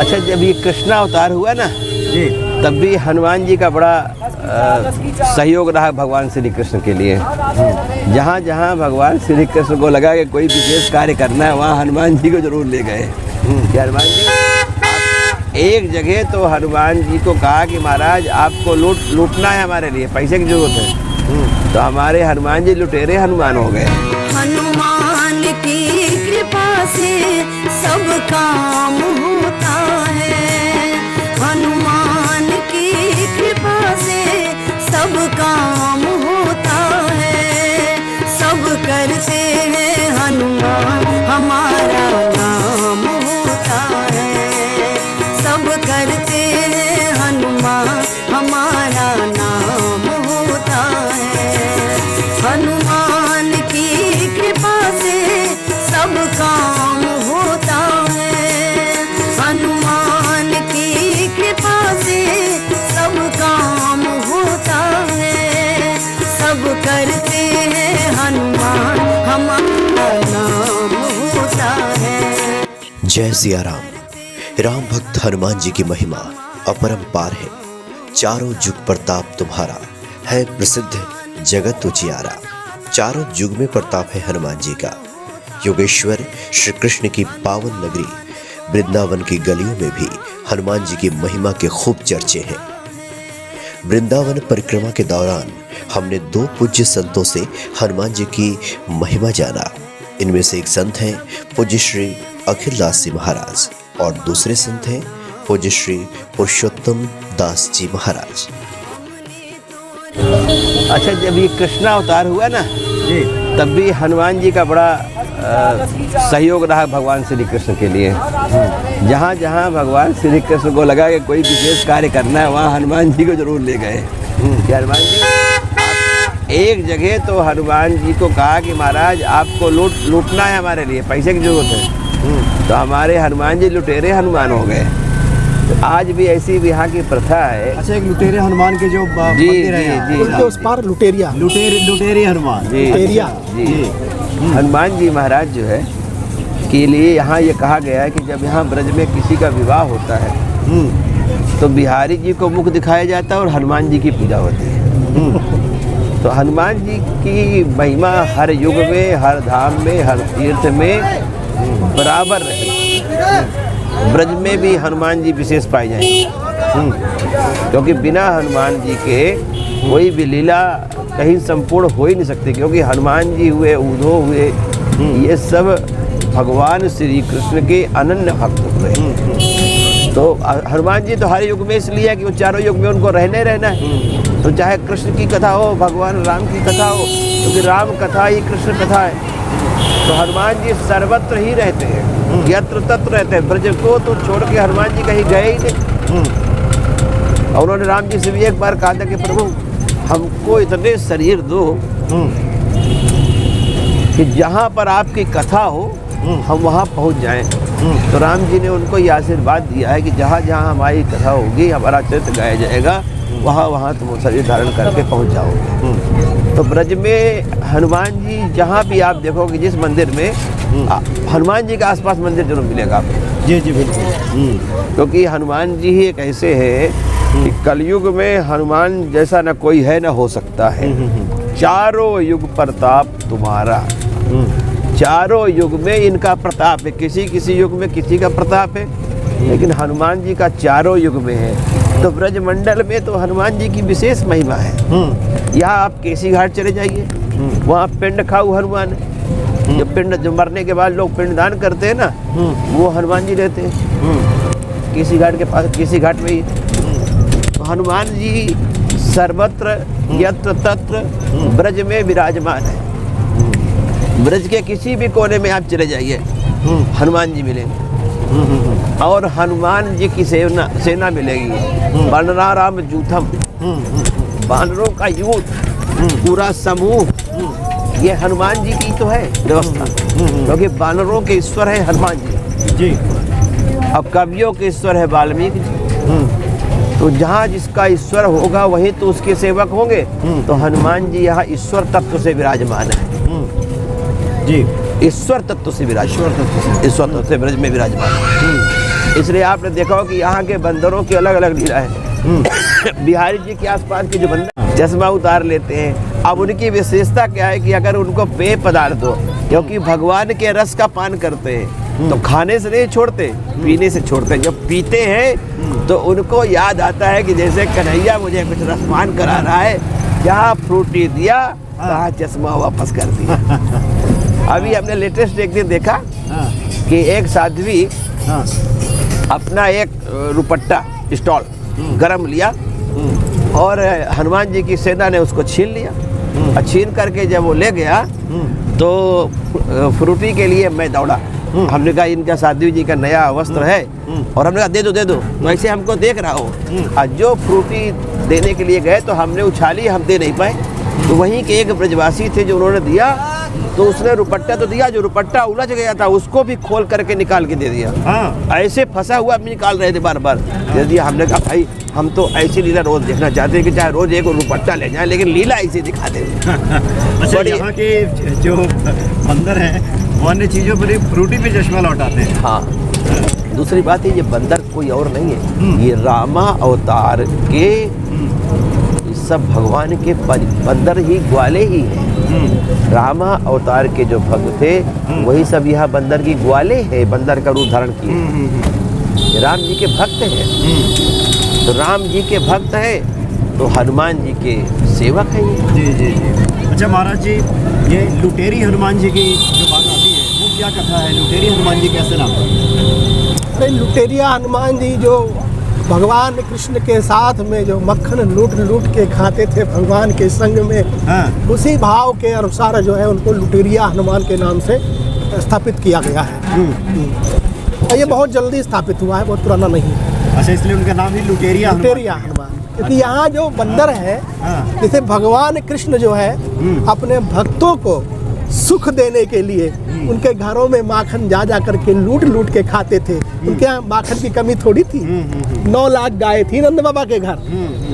अच्छा, जब ये कृष्णा अवतार हुआ ना जी, तब भी हनुमान जी का बड़ा सहयोग रहा भगवान श्री कृष्ण के लिए। जहाँ जहाँ भगवान श्री कृष्ण को लगा कि कोई विशेष कार्य करना है, वहाँ हनुमान जी को जरूर ले गए कि हनुमान जी आप एक जगह तो हनुमान जी को कहा कि महाराज आपको लूटना है, हमारे लिए पैसे की जरूरत है। तो हमारे हनुमान जी लुटेरे हनुमान हो गए। हनुमान की कृपा से सब काम होता है, हनुमान की कृपा से सब काम होता है, सब करते हैं हनुमान हमारा नाम होता है, सब करते हैं हनुमान हमारा नाम होता है। हनुमान की कृपा से सब काम होता है, हनुमान की कृपा से सब काम होता है, सब करते हैं हनुमान हमारा नाम होता है। जय सिया राम। राम भक्त हनुमान जी की महिमा अपरंपार है, चारों जुग प्रताप तुम्हारा है प्रसिद्ध जगत उजियारा। चारों युग में प्रताप है हनुमान जी का। योगेश्वर श्री कृष्ण की पावन नगरी वृंदावन की गलियों में भी हनुमान जी की महिमा के खूब चर्चे हैं। वृंदावन परिक्रमा के दौरान हमने दो पूज्य संतों से हनुमान जी की महिमा जाना। इनमें से एक संत हैं पूज्य श्री अखिल दास जी महाराज और दूसरे संत हैं पूज्य श्री पुरुषोत्तम दास जी महाराज। अच्छा, जब ये कृष्णा अवतार हुआ ना जी, तब भी हनुमान जी का बड़ा सहयोग रहा भगवान श्री कृष्ण के लिए। जहाँ जहाँ भगवान श्री कृष्ण को लगा कि कोई विशेष कार्य करना है, वहाँ हनुमान जी को जरूर ले गए कि हनुमान जी आप एक जगह तो हनुमान जी को कहा कि महाराज आपको लूटना है, हमारे लिए पैसे की जरूरत है। तो हमारे हनुमान जी लुटेरे हनुमान हो गए। तो आज भी ऐसी भी यहाँ की प्रथा है। अच्छा, एक लुटेरे हनुमान के जो मंदिर है, जी, उनके उस पार लुटेरी हनुमान लुटेरिया जी। हनुमान जी महाराज जो है के लिए यहाँ ये कहा गया है कि जब यहाँ ब्रज में किसी का विवाह होता है तो बिहारी जी को मुख दिखाया जाता है और हनुमान जी की पूजा होती है। तो हनुमान जी की महिमा हर युग में, हर धाम में, हर तीर्थ में बराबर रही। ब्रज में भी हनुमान जी विशेष पाए जाएंगे, क्योंकि बिना हनुमान जी के कोई भी लीला कहीं संपूर्ण हो ही नहीं सकती। क्योंकि हनुमान जी हुए, उद्धव हुए, ये सब भगवान श्री कृष्ण के अनन्य भक्त हुए। तो हनुमान जी तो हर युग में इसलिए है कि वो चारों युग में उनको रहने रहना है। तो चाहे कृष्ण की कथा हो, भगवान राम की कथा हो, क्योंकि राम कथा ही कृष्ण कथा है। तो हनुमान जी सर्वत्र ही रहते हैं, यत्र तत्र रहते हैं। ब्रज को तो छोड़ के हनुमान जी कहीं गए ही नहीं। और उन्होंने राम जी से भी एक बार कहा था कि प्रभु हमको इतने शरीर दो कि जहाँ पर आपकी कथा हो हम वहाँ पहुँच जाएं। तो राम जी ने उनको ये आशीर्वाद दिया है कि जहाँ जहाँ हमारी कथा होगी, हमारा चरित्र गाया जाएगा, वहाँ वहाँ तुम शरीर धारण करके पहुँच जाओगे। तो ब्रज में हनुमान जी जहाँ भी आप देखोगे, जिस मंदिर में हनुमान जी के आसपास मंदिर जरूर मिलेगा आपको। जी जी बिल्कुल। क्योंकि हनुमान जी ही एक ऐसे हैं कि कलयुग में हनुमान जैसा न कोई है, न हो सकता है। चारों युग प्रताप तुम्हारा, चारों युग में इनका प्रताप है। किसी किसी युग में किसी का प्रताप है, लेकिन हनुमान जी का चारों युग में है। तो ब्रज मंडल में तो हनुमान जी की विशेष महिमा है। यहाँ आप केसी घाट चले जाइए, वहाँ पिंड खाऊ हनुमान है। जो मरने के बाद लोग पिंड दान करते हैं ना, वो हनुमान जी रहते हैं केसी घाट के पास, केसी घाट में ही। तो हनुमान जी सर्वत्र यत्र तत्र ब्रज में विराजमान है। ब्रज के किसी भी कोने में आप चले जाइए, हनुमान जी मिलेंगे। और हनुमान जी की सेना मिलेगी। वानराराम जूथम, वानरों का यूथ, पूरा समूह, ये हनुमान जी की तो है व्यवस्था। क्योंकि वानरों के ईश्वर है हनुमान जी। अब कवियों के ईश्वर है वाल्मीकि जी। तो जहाँ जिसका ईश्वर होगा वहीं तो उसके सेवक होंगे। तो हनुमान जी यहाँ ईश्वर तत्व से विराजमान है जी। ईश्वर तत्व से विराजमान, ईश्वर तत्व से ब्रज में विराजमान। इसलिए आपने देखा हो कि यहाँ के बंदरों की अलग अलग लीला है। बिहारी जी के आसपास के जो बंदर चश्मा उतार लेते हैं, अब उनकी विशेषता क्या है कि अगर उनको पेय पदार्थ दो, क्योंकि भगवान के रस का पान करते हैं तो खाने से नहीं छोड़ते, पीने से छोड़ते हैं। जब पीते हैं तो उनको याद आता है कि जैसे कन्हैया मुझे कुछ रसपान करा रहा है, जहाँ फ्रूटी दिया वहाँ चश्मा वापस कर दिया। अभी हमने लेटेस्ट एक दिन देखा कि एक साध्वी अपना एक रुपट्टा स्टॉल गरम लिया और हनुमान जी की सेना ने उसको छीन लिया, और छीन करके जब वो ले गया तो फ्रूटी के लिए मैं दौड़ा। हमने कहा इनका साध्वी जी का नया वस्त्र है, और हमने कहा दे दो तो ऐसे हमको देख रहा हो। और जो फ्रूटी देने के लिए गए तो हमने उछाली, हम दे नहीं पाए। तो वहीं के एक ब्रजवासी थे जो उन्होंने दिया, तो उसने रुपट्टा तो दिया, जो रुपट्टा उलझ गया था उसको भी खोल करके निकाल के दे दिया। ऐसे फंसा हुआ भी निकाल रहे थे बार बार, दे दिया। हमने कहा भाई हम तो ऐसी लीला रोज देखना चाहते हैं कि चाहे रोज एक रुपट्टा ले जाए, लेकिन लीला ऐसे दिखाते हैं। अच्छा, यहाँ के जो बंदर हैं वो अन्य चीज़ों पर फ्रूटी पे चश्मा लौटाते हैं। हाँ, दूसरी बात है ये बंदर कोई और नहीं है, ये रामा अवतार के सब भगवान के बंदर ही ग्वाले ही हैं। रामा अवतार के जो भक्त थे वही सब यहाँ बंदर की ग्वाले हैं, बंदर का रूप धारण किए। राम जी के भक्त हैं, तो राम जी के भक्त हैं तो हनुमान जी के सेवक हैं ये। जी जी जी। अच्छा महाराज जी, ये लुटेरी हनुमान जी की जो बात आती है वो क्या कथा है? लुटेरी हनुमान जी कैसे नाम पड़ा? अरे लुटेरिया हनुमान जी जो भगवान कृष्ण के साथ में जो मक्खन लूट लूट के खाते थे भगवान के संग में, उसी भाव के अनुसार जो है उनको लुटेरिया हनुमान के नाम से स्थापित किया गया है। और ये बहुत जल्दी स्थापित हुआ है, बहुत पुराना नहीं है। अच्छा, इसलिए उनका नाम ही लुटेरिया हनुमान। क्योंकि यहाँ जो बंदर है, जैसे भगवान कृष्ण जो है अपने भक्तों को सुख देने के लिए उनके घरों में माखन जा जा करके लूट लूट के खाते थे। उनके यहाँ माखन की कमी थोड़ी थी। 9 लाख गाय थी नंद बाबा के घर,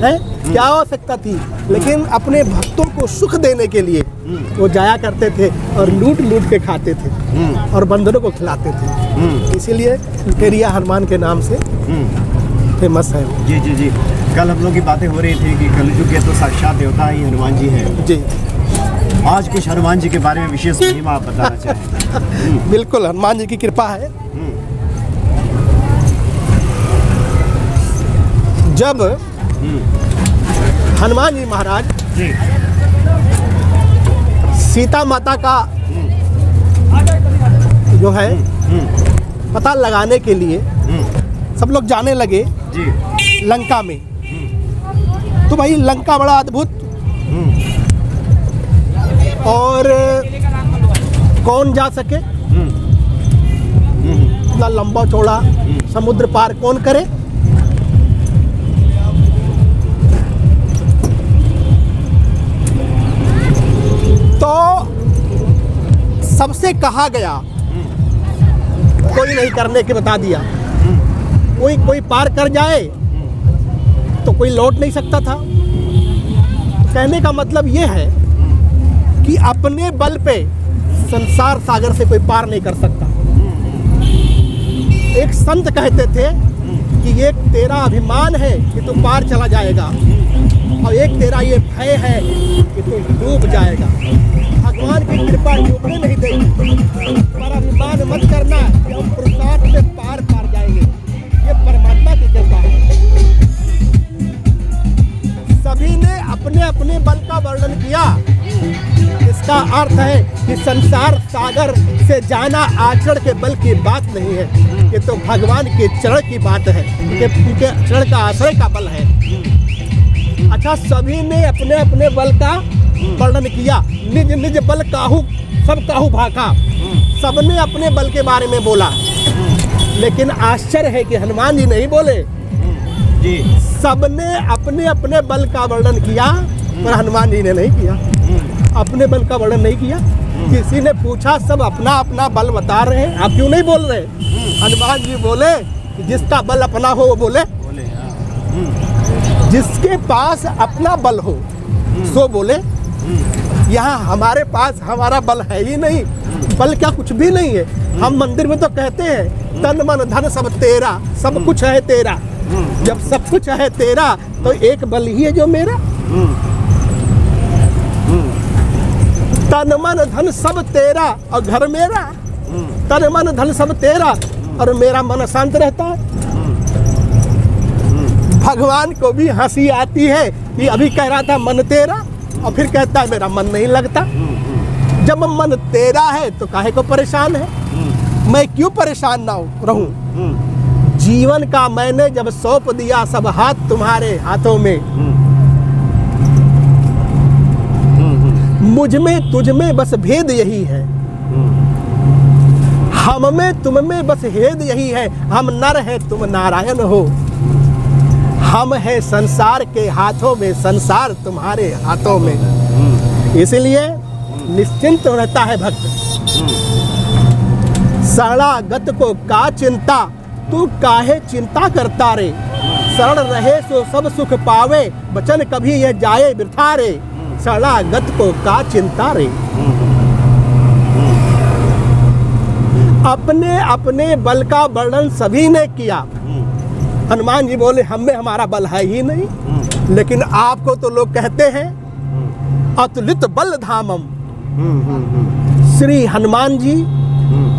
है क्या आवश्यकता थी, लेकिन अपने भक्तों को सुख देने के लिए वो जाया करते थे और लूट लूट के खाते थे और बंदरों को खिलाते थे। इसीलिए लुटेरिया हनुमान के नाम से फेमस है। जी जी जी। कल हम लोग की बातें हो रही थी कि कलयुग के तो साक्षात देवता ही हनुमान जी हैं। जी, आज कुछ हनुमान जी के बारे में विशेष महिमा आप बताना चाहें? बिल्कुल, हनुमान जी की कृपा है। जब हनुमान जी महाराज सीता माता का जो है पता लगाने के लिए सब लोग जाने लगे जी लंका में, तो भाई लंका बड़ा अद्भुत और कौन जा सके, इतना लंबा चौड़ा समुद्र पार कौन करे। तो सबसे कहा गया, कोई नहीं करने के बता दिया। कोई पार कर जाए तो कोई लौट नहीं सकता था। कहने का मतलब ये है कि अपने बल पे संसार सागर से कोई पार नहीं कर सकता। एक संत कहते थे कि एक तेरा अभिमान है कि तू पार चला जाएगा, और एक तेरा ये भय है कि तू डूब जाएगा। भगवान की कृपा डूबने नहीं देगी, पर अभिमान मत करना कि हम पुरुषार्थ से पार जाएंगे। ये परमात्मा की कृपा है। सभी ने अपने अपने बल का वर्णन किया। इसका अर्थ है कि संसार सागर से जाना आचरण के बल की बात नहीं है, ये तो भगवान के चरण की बात है, उनके चरण का आश्रय का बल है। अच्छा, सभी ने अपने अपने बल का वर्णन किया। निज निज बल काहू सब काहू भाका, सबने अपने बल के बारे में बोला। लेकिन आश्चर्य है कि हनुमान जी नहीं बोले जी। सबने अपने अपने बल का वर्णन किया, पर हनुमान जी ने नहीं किया। अपने बल का वर्णन नहीं किया। किसी ने पूछा, सब अपना अपना बल बता रहे हैं, आप क्यों नहीं बोल रहे? हनुमान जी बोले कि जिसका बल अपना हो वो बोले। जिसके पास अपना बल हो सो बोले। यहाँ हमारे पास हमारा बल है ही नहीं, बल क्या कुछ भी नहीं है। हम मंदिर में तो कहते हैं तन मन धन सब तेरा, सब कुछ है तेरा। जब सब कुछ है तेरा तो एक बल ही है जो मेरा। तन मन धन सब तेरा और घर मेरा। तन मन धन सब तेरा और मेरा मन शांत रहता है। भगवान को भी हंसी आती है कि अभी कह रहा था मन तेरा और फिर कहता है मेरा मन नहीं लगता। जब मन तेरा है तो काहे को परेशान है? मैं क्यों परेशान ना रहूं? जीवन का मैंने जब सौंप दिया सब हाथ तुम्हारे हाथों में, मुझ में तुझ में बस भेद यही है, हम में तुम में बस भेद यही है। हम नर हैं तुम नारायण हो, हम हैं संसार के हाथों में, संसार तुम्हारे हाथों में। इसलिए निश्चिंत रहता है भक्त। शरणागत को का चिंता, तू काहे चिंता करता रे। शरण रहे सो सब सुख पावे, वचन कभी यह जाए वृथा रे। शरणागत को का चिंता रे। अपने अपने बल का वर्णन सभी ने किया। हनुमान जी बोले हम में हमारा बल है ही नहीं, लेकिन आपको तो लोग कहते हैं अतुलित बल धामम। श्री हनुमान जी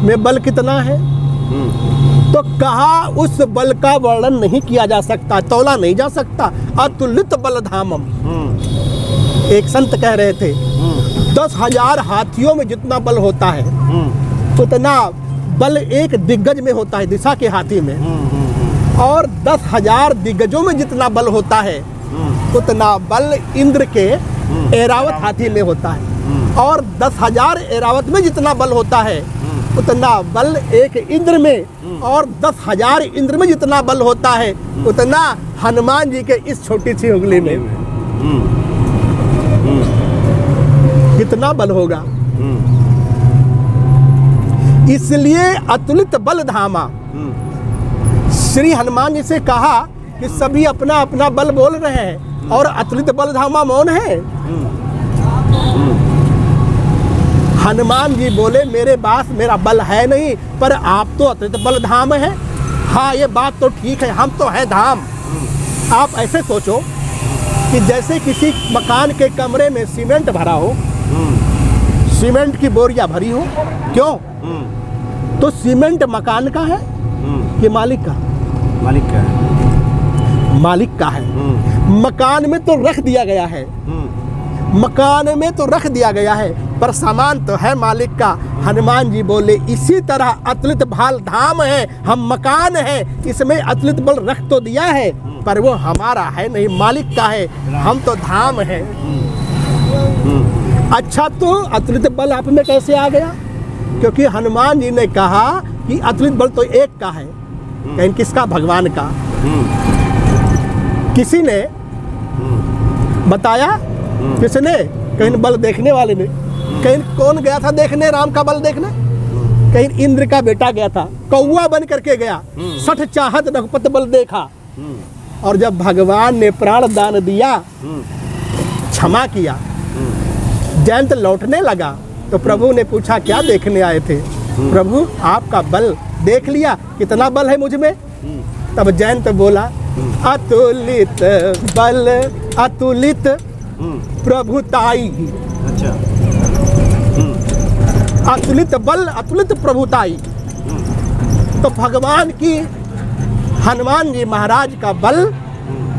में बल कितना है? तो कहा उस बल का वर्णन नहीं किया जा सकता, तौला नहीं जा सकता। अतुलित बल धामम। एक संत कह रहे थे 10,000 हाथियों में जितना बल होता है उतना बल एक दिग्गज में होता है, दिशा के हाथी में। और 10,000 दिग्गजों में जितना बल होता है उतना बल इंद्र के ऐरावत हाथी में होता है। और 10,000 ऐरावत में जितना बल होता है उतना बल एक इंद्र में, और 10,000 इंद्र में जितना बल होता है उतना हनुमान जी के इस छोटी सी उंगली में कितना बल होगा। इसलिए अतुलित बल धामा। श्री हनुमान जी से कहा कि सभी अपना अपना बल बोल रहे हैं और अतुलित बल धामा मौन है। हनुमान जी बोले मेरे पास मेरा बल है नहीं, पर आप तो अतुलित बल धाम है। हाँ ये बात तो ठीक है, हम तो है धाम। आप ऐसे सोचो कि जैसे किसी मकान के कमरे में सीमेंट भरा हो, सीमेंट की बोरियां भरी हो, क्यों? तो सीमेंट मकान का है कि मालिक का? मालिक का है। मालिक का है। मकान में तो रख दिया गया है, मकान में तो रख दिया गया है, पर सामान तो है मालिक का। हनुमान जी बोले इसी तरह अतुलित बल धाम है, हम मकान है, इसमें अतुलित बल रख तो दिया है पर वो हमारा है नहीं, मालिक का है, हम तो धाम है। अच्छा तो अतुलित बल आप में कैसे आ गया? क्योंकि हनुमान जी ने कहा कि अतुलित बल तो एक का है। कहीं किसका? भगवान का। किसी ने बताया? किसने? कहीं बल देखने वाले ने। कहीं कौन गया था देखने राम का बल देखने? कहीं इंद्र का बेटा गया था, कौवा बन करके गया, 60 चाहत रघुपत बल देखा। और जब भगवान ने प्राण दान दिया, क्षमा किया, जयंत लौटने लगा तो प्रभु ने पूछा क्या देखने आए थे? प्रभु आपका बल देख लिया, कितना बल है मुझ में। तब जयंत बोला अतुलित बल अतुलित प्रभुताई। अच्छा। अतुलित बल अतुलित प्रभुताई। तो भगवान की हनुमान जी महाराज का बल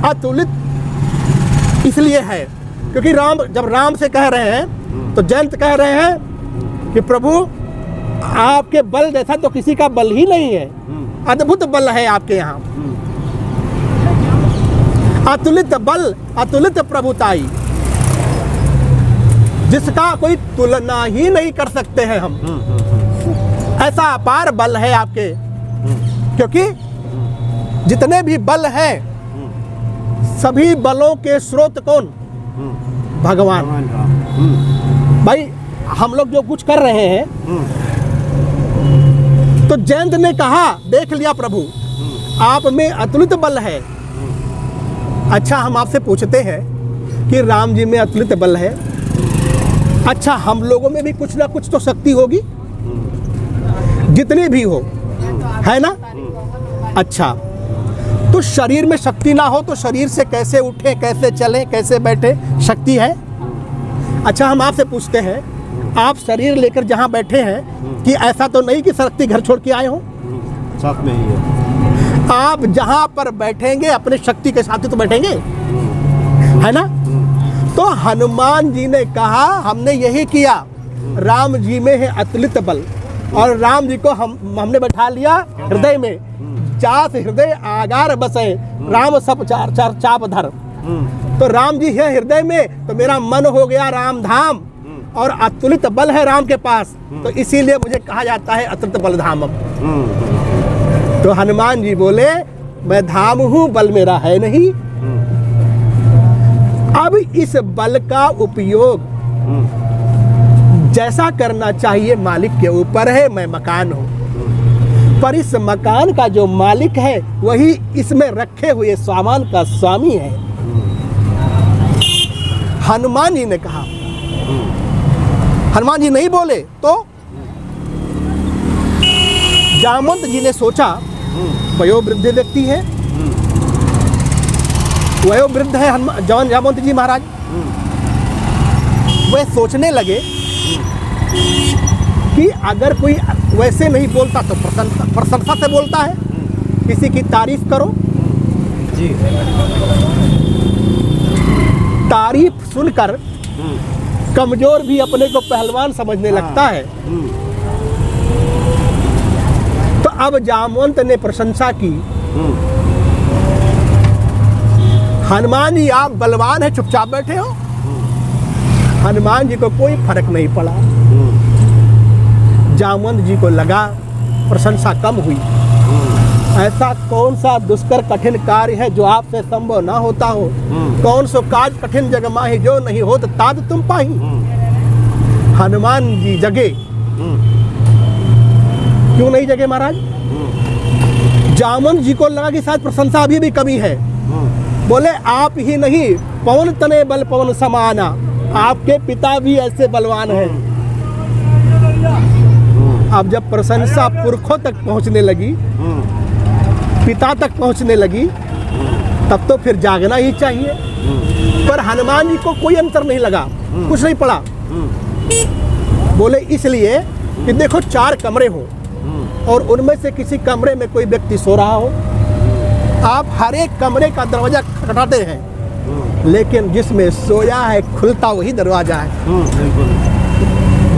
अतुलित इसलिए है क्योंकि जब राम से कह रहे हैं तो जयंत कह रहे हैं कि प्रभु आपके बल जैसा तो किसी का बल ही नहीं है, अद्भुत बल है आपके यहाँ। अतुलित बल अतुलित प्रभुताई, जिसका कोई तुलना ही नहीं कर सकते हैं हम। ऐसा अपार बल है आपके, क्योंकि जितने भी बल हैं सभी बलों के स्रोत कौन? भगवान। भाई हम लोग जो कुछ कर रहे हैं तो जयंत ने कहा देख लिया प्रभु आप में अतुलित बल है। अच्छा हम आपसे पूछते हैं कि राम जी में अतुलित बल है, अच्छा हम लोगों में भी कुछ ना कुछ तो शक्ति होगी। जितनी भी हो, है ना। अच्छा, तो शरीर में शक्ति ना हो तो शरीर से कैसे उठे, कैसे चले, कैसे बैठे? शक्ति है। अच्छा, हम आपसे पूछते हैं, आप शरीर लेकर जहाँ बैठे हैं कि ऐसा तो नहीं कि शक्ति घर छोड़ के आए हो? साथ में ही है। आप जहाँ पर बैठेंगे अपने शक्ति के साथ ही तो बैठेंगे, है ना। तो हनुमान जी ने कहा हमने यही किया, राम जी में है अतुलित बल, और राम जी को हमने बैठा लिया हृदय में। जास हृदय आगार बसे, राम सब चार चार चाप धर। तो राम जी है हृदय में, तो मेरा मन हो गया राम धाम, और अतुलित बल है राम के पास, तो इसीलिए मुझे कहा जाता है अतुलित बल धामम। तो हनुमान जी बोले मैं धाम हूं, बल मेरा है नहीं। अब इस बल का उपयोग जैसा करना चाहिए मालिक के ऊपर है। मैं मकान हूं, पर इस मकान का जो मालिक है वही इसमें रखे हुए सामान का स्वामी है। हनुमान जी ने कहा, हनुमान जी नहीं बोले तो जामवंत जी ने सोचा वयोवृद्ध व्यक्ति है, वयोवृद्ध है जामवंत जी महाराज। वे सोचने लगे कि अगर कोई वैसे नहीं बोलता तो प्रशंसा से बोलता है, किसी की तारीफ करो। जी। तारीफ सुनकर कमजोर भी अपने को पहलवान समझने लगता है। तो अब जामवंत ने प्रशंसा की, हनुमान जी आप बलवान है, चुपचाप बैठे हो। हनुमान जी को कोई फर्क नहीं पड़ा। जामवंत जी को लगा प्रशंसा कम हुई। ऐसा कौन सा दुष्कर कठिन कार्य है जो आपसे संभव ना होता हो? कौन सो काज कठिन जग माही, जो नहीं हो तो ताद तुम पाही। हनुमान जी जगे। क्यों नहीं जगे महाराज? जामवंत जी को लगा कि शायद प्रशंसा अभी भी कमी है। बोले आप ही नहीं, पवन तने बल पवन समाना, आपके पिता भी ऐसे बलवान हैं। अब जब प्रशंसा पुरखों तक पहुंचने लगी, पिता तक पहुंचने लगी, तब तो फिर जागना ही चाहिए। पर हनुमान जी को कोई अंतर नहीं लगा, कुछ नहीं पड़ा। बोले इसलिए कि देखो 4 कमरे हो और उनमें से किसी कमरे में कोई व्यक्ति सो रहा हो, आप हर एक कमरे का दरवाजा खटखटाते हैं, लेकिन जिसमें सोया है खुलता वही दरवाजा है।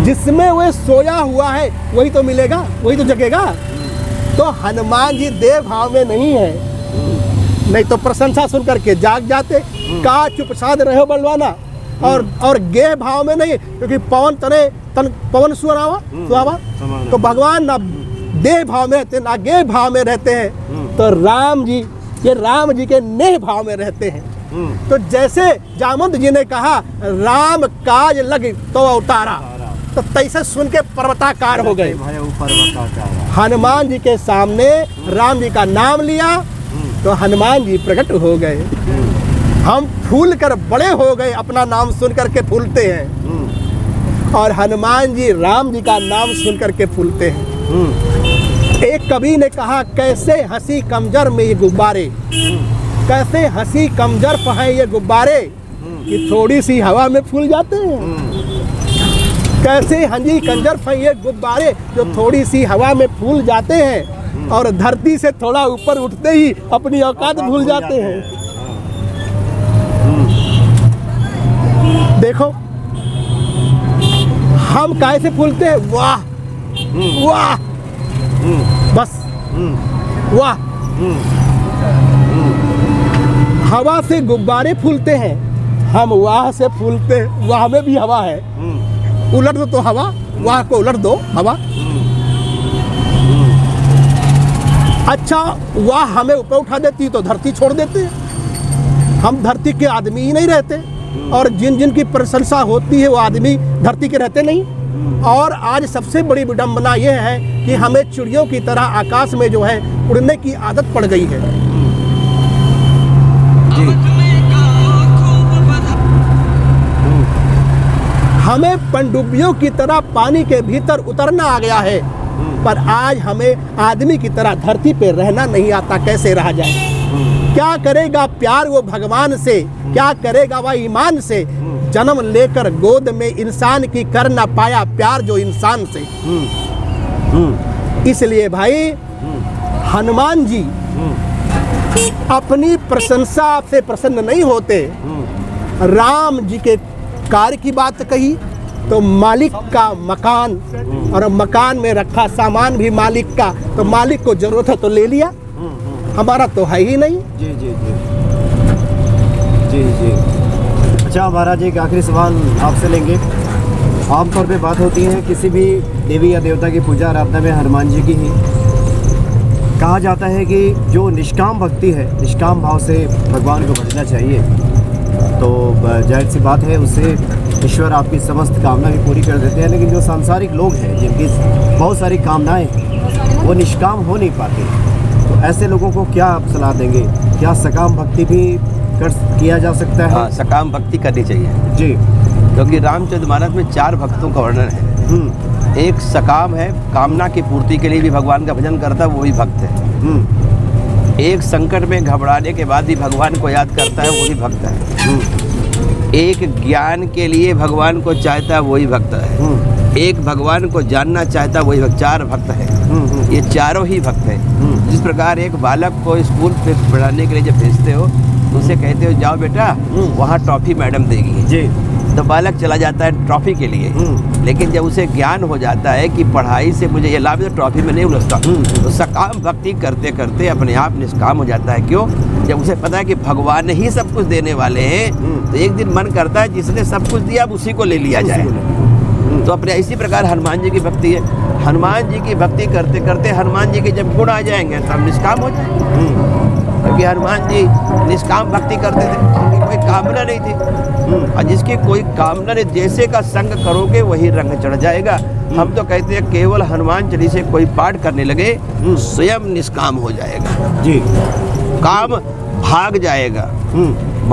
जिसमें वह सोया हुआ है वही तो मिलेगा, वही तो जगेगा। तो हनुमान जी देव भाव में नहीं है, नहीं तो प्रशंसा सुन करके जाग जाते। का चुप साध रहे हो बलवाना, और गेह भाव में नहीं, क्योंकि पवन तने तन पवन सुहावा। तो भगवान ना देह भाव में रहते ना गेह भाव में रहते हैं। तो राम जी ये राम जी के नेह भाव में रहते हैं। तो जैसे जामवंत जी ने कहा राम काज लग तो अवतारा, तो तैसे सुन के पर्वताकार हो गए। हनुमान जी के सामने राम जी का नाम लिया तो हनुमान जी प्रकट हो गए। हम फूल कर बड़े हो गए, अपना नाम सुन करके फूलते हैं, और हनुमान जी राम जी का नाम सुन करके फूलते हैं। एक कवि ने कहा कैसे हंसी कमजर में ये गुब्बारे, कैसे हंसी कमजर है ये गुब्बारे कि थोड़ी सी हवा में फूल जाते हैं। कैसे हंसी कंजर है ये गुब्बारे जो थोड़ी सी हवा में फूल जाते हैं, और धरती से थोड़ा ऊपर उठते ही अपनी औकात भूल जाते हैं। देखो हम कैसे फूलते हैं, वाह वाह, बस वाह। हवा से गुब्बारे फूलते हैं, हम वाह से फूलते हैं। वाह में भी हवा है, उलट दो तो हवा, वाह को उलट दो हवा। अच्छा वाह हमें ऊपर उठा देती तो धरती छोड़ देते, हम धरती के आदमी ही नहीं रहते, और जिन जिन की प्रशंसा होती है वो आदमी धरती के रहते नहीं। और आज सबसे बड़ी विडंबना यह है कि हमें चिड़ियों की तरह आकाश में जो है उड़ने की आदत पड़ गई है। हमें पनडुब्बियों की तरह पानी के भीतर उतरना आ गया है, पर आज हमें आदमी की तरह धरती पे रहना नहीं आता। कैसे रहा जाए? क्या करेगा प्यार वो भगवान से, क्या करेगा वह ईमान से, जन्म लेकर गोद में इंसान की कर ना पाया प्यार जो इंसान से। इसलिए भाई हनुमान जी अपनी प्रशंसा से प्रसन्न नहीं होते। राम जी के कार्य की बात कही तो मालिक का मकान, और मकान में रखा सामान भी मालिक का, तो मालिक को जरूरत है तो ले लिया, हमारा तो है ही नहीं। जी जी जी जी जी। अच्छा महाराज, एक आखिरी सवाल आपसे लेंगे। आमतौर पे बात होती है किसी भी देवी या देवता की पूजा आराधना में हनुमान जी की ही कहा जाता है कि जो निष्काम भक्ति है, निष्काम भाव से भगवान को भजना चाहिए, तो जाहिर सी बात है उससे ईश्वर आपकी समस्त कामना भी पूरी कर देते हैं। लेकिन जो सांसारिक लोग हैं जिनकी बहुत सारी कामनाएं हैं वो निष्काम हो नहीं पाते, तो ऐसे लोगों को क्या आप सलाह देंगे? क्या सकाम भक्ति भी किया जा सकता है? हाँ, सकाम भक्ति करनी चाहिए जी, क्योंकि रामचंद्र मानस में 4 भक्तों का वर्णन है। एक सकाम है, कामना की पूर्ति के लिए भी भगवान का भजन करता है, वो भी भक्त है। एक संकट में घबराने के बाद भी भगवान को याद करता है, वो भी भक्त है। एक ज्ञान के लिए भगवान को चाहता है, वही भक्त है। एक भगवान को जानना चाहता है, वही भक्त। 4 भक्त है, ये चारों ही भक्त हैं। जिस प्रकार एक बालक को स्कूल पे पढ़ाने के लिए जब भेजते हो, उसे कहते हो जाओ बेटा वहाँ टॉफी मैडम देगी जी, तो बालक चला जाता है ट्रॉफी के लिए। लेकिन जब उसे ज्ञान हो जाता है कि पढ़ाई से मुझे ये लाभ है, तो ट्रॉफी में नहीं उलझता, तो सकाम भक्ति करते करते अपने आप निष्काम हो जाता है। क्यों? जब उसे पता है कि भगवान ही सब कुछ देने वाले हैं, तो एक दिन मन करता है जिसने सब कुछ दिया अब उसी को ले लिया जाए। तो अपने इसी प्रकार हनुमान जी की भक्ति है। हनुमान जी की भक्ति करते करते हनुमान जी के जब गुण आ जाएंगे तो हम निष्काम हो जाएंगे, क्योंकि हनुमान जी निष्काम भक्ति करते थे, उनकी कोई कामना नहीं थी। और जिसकी कोई कामना नहीं, जैसे का संग करोगे वही रंग चढ़ जाएगा। हम तो कहते हैं केवल हनुमान चालीसा कोई पाठ करने लगे स्वयं निष्काम हो जाएगा जी, काम भाग जाएगा,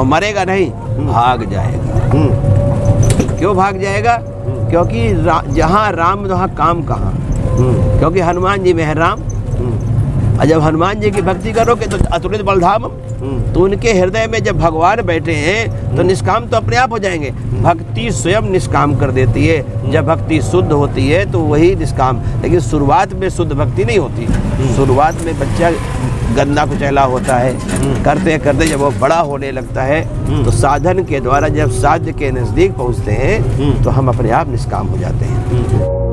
मरेगा नहीं, भाग जाएगा। क्यों भाग जाएगा? क्योंकि जहाँ राम वहाँ काम कहाँ, क्योंकि हनुमान जी में है राम। और जब हनुमान जी की भक्ति करोगे तो अतुलित बलधाम, तो उनके हृदय में जब भगवान बैठे हैं तो निष्काम तो अपने आप हो जाएंगे। भक्ति स्वयं निष्काम कर देती है। जब भक्ति शुद्ध होती है तो वही निष्काम। लेकिन शुरुआत में शुद्ध भक्ति नहीं होती। शुरुआत में बच्चा गंदा कुचैला होता है, करते करते जब वो बड़ा होने लगता है तो साधन के द्वारा जब साध्य के नज़दीक पहुँचते हैं तो हम अपने आप निष्काम हो जाते हैं।